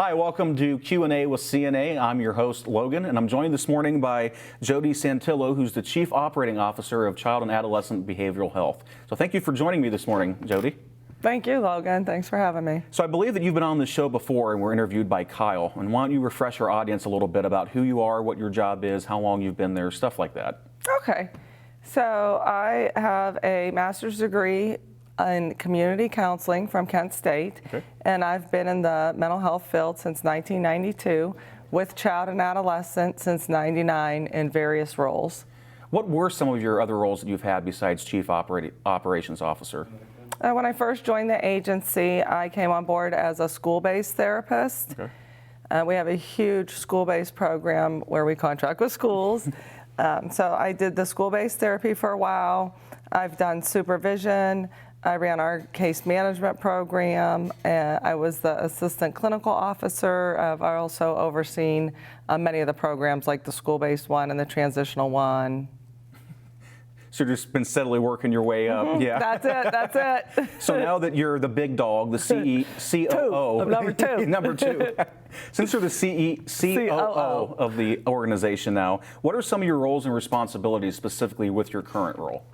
Hi, welcome to Q&A with C&A. I'm your host, Logan, and I'm joined this morning by Jodi Santillo, who's the Chief Operating Officer of Child and Adolescent Behavioral Health. So thank you for joining me this morning, Jodi. Thank you, Logan. Thanks for having me. So I believe that you've been on this show before and were interviewed by Kyle. And why don't you refresh our audience a little bit about who you are, what your job is, how long you've been there, stuff like that. Okay. So I have a master's degree in community counseling from Kent State, and I've been in the mental health field since 1992 with child and adolescent since 99 in various roles. What were some of your other roles that you've had besides Chief Operations Officer? When I first joined the agency, I came on board as a school-based therapist. We have a huge school-based program where we contract with schools. So I did the school-based therapy for a while. I've done supervision. I ran our case management program, and I was the assistant clinical officer. I've also overseen many of the programs like the school-based one and the transitional one. So you've just been steadily working your way up. Yeah. That's it. So now that you're the big dog, the COO. I'm number two. Number two. Since you're the COO of the organization now, what are some of your roles and responsibilities specifically with your current role?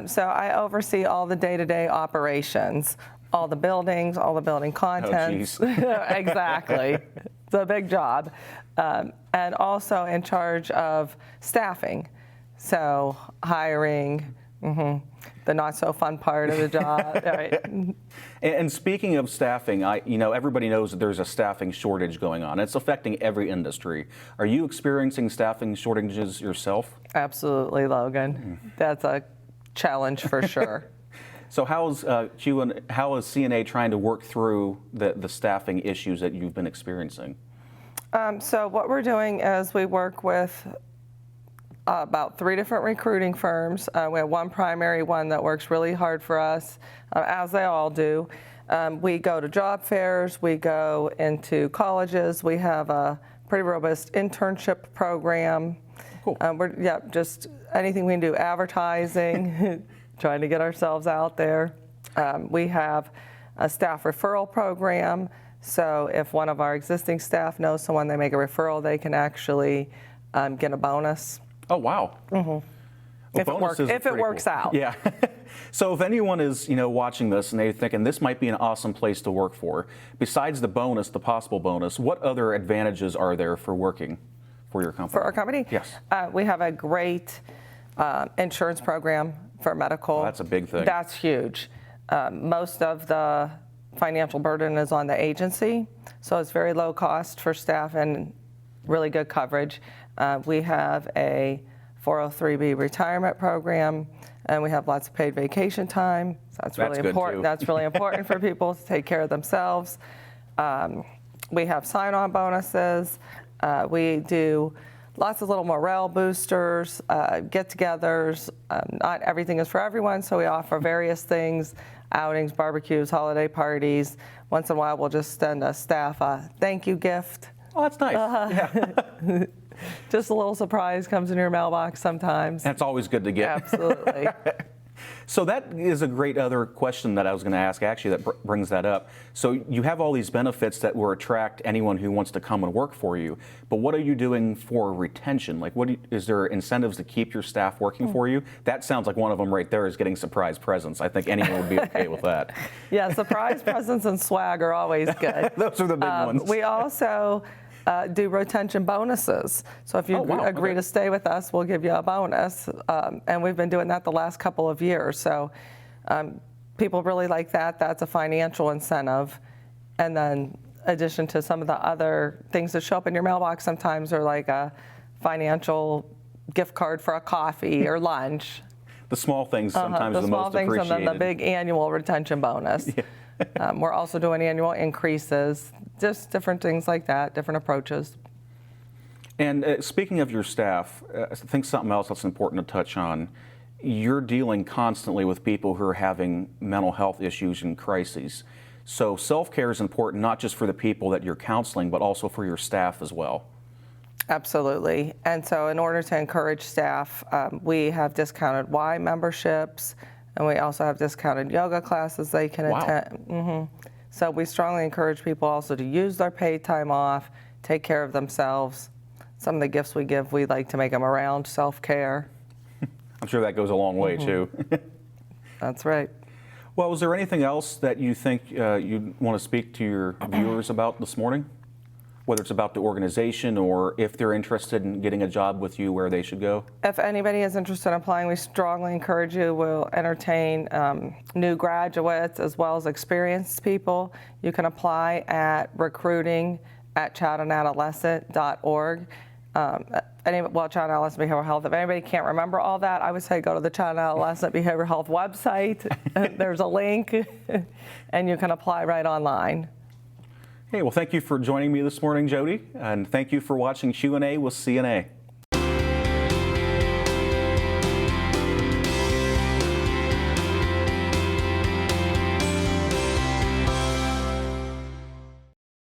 So I oversee all the day-to-day operations, all the buildings, all the building contents. Oh, Exactly. It's a big job. And also in charge of staffing. So hiring, the not so fun part of the job. Right. And speaking of staffing, everybody knows that there's a staffing shortage going on. It's affecting every industry. Are you experiencing staffing shortages yourself? Absolutely, Logan. That's a challenge for sure. So how is C&A trying to work through the staffing issues that you've been experiencing? So what we're doing is we work with about 3 different recruiting firms. We have one primary one that works really hard for us, as they all do. We go to job fairs, we go into colleges, we have a pretty robust internship program. Cool. Just anything we can do, advertising, trying to get ourselves out there. We have a staff referral program, so if one of our existing staff knows someone, they make a referral, they can actually get a bonus. Oh, wow. Well, if it works out. Yeah. So if anyone is, watching this and they're thinking this might be an awesome place to work for, besides the bonus, the possible bonus, what other advantages are there for working for your company? For our company? Yes. We have a great insurance program for medical. Oh, that's a big thing. That's huge. Most of the financial burden is on the agency, so it's very low cost for staff and really good coverage. We have a 403B retirement program, and we have lots of paid vacation time. So that's really important. That's really important for people to take care of themselves. We have sign-on bonuses. We do lots of little morale boosters, get-togethers. Not everything is for everyone, so we offer various things, outings, barbecues, holiday parties. Once in a while, we'll just send a staff a thank you gift. Oh, that's nice. Yeah. Just a little surprise comes in your mailbox sometimes. That's always good to get. Absolutely. So that is a great other question that I was going to ask, actually, that brings that up. So you have all these benefits that will attract anyone who wants to come and work for you, but what are you doing for retention? Like, is there incentives to keep your staff working for you? That sounds like one of them right there is getting surprise presents. I think anyone would be okay with that. Yeah, surprise presents and swag are always good. Those are the big ones. We also do retention bonuses. So if you agree to stay with us, we'll give you a bonus. And we've been doing that the last couple of years. So people really like that. That's a financial incentive. And then in addition to some of the other things that show up in your mailbox sometimes are like a financial gift card for a coffee or lunch. The small things sometimes the most appreciated. The small things and then the big annual retention bonus. Yeah. We're also doing annual increases, just different things like that, different approaches. And speaking of your staff, I think something else that's important to touch on, you're dealing constantly with people who are having mental health issues and crises. So self-care is important not just for the people that you're counseling, but also for your staff as well. Absolutely. And so in order to encourage staff, we have discounted Y memberships, and we also have discounted yoga classes they can attend. So we strongly encourage people also to use their paid time off, take care of themselves. Some of the gifts we give, we like to make them around self-care. I'm sure that goes a long way, too. That's right. Well, is there anything else that you think you want to speak to your viewers about this morning? Whether it's about the organization or if they're interested in getting a job with you, where they should go? If anybody is interested in applying, we strongly encourage you. We'll entertain new graduates as well as experienced people. You can apply at recruiting@childandadolescent.org. Child and Adolescent Behavioral Health. If anybody can't remember all that, I would say go to the Child and Adolescent Behavioral Health website. There's a link, and you can apply right online. Hey, well, thank you for joining me this morning, Jodi, and thank you for watching Q&A with C&A.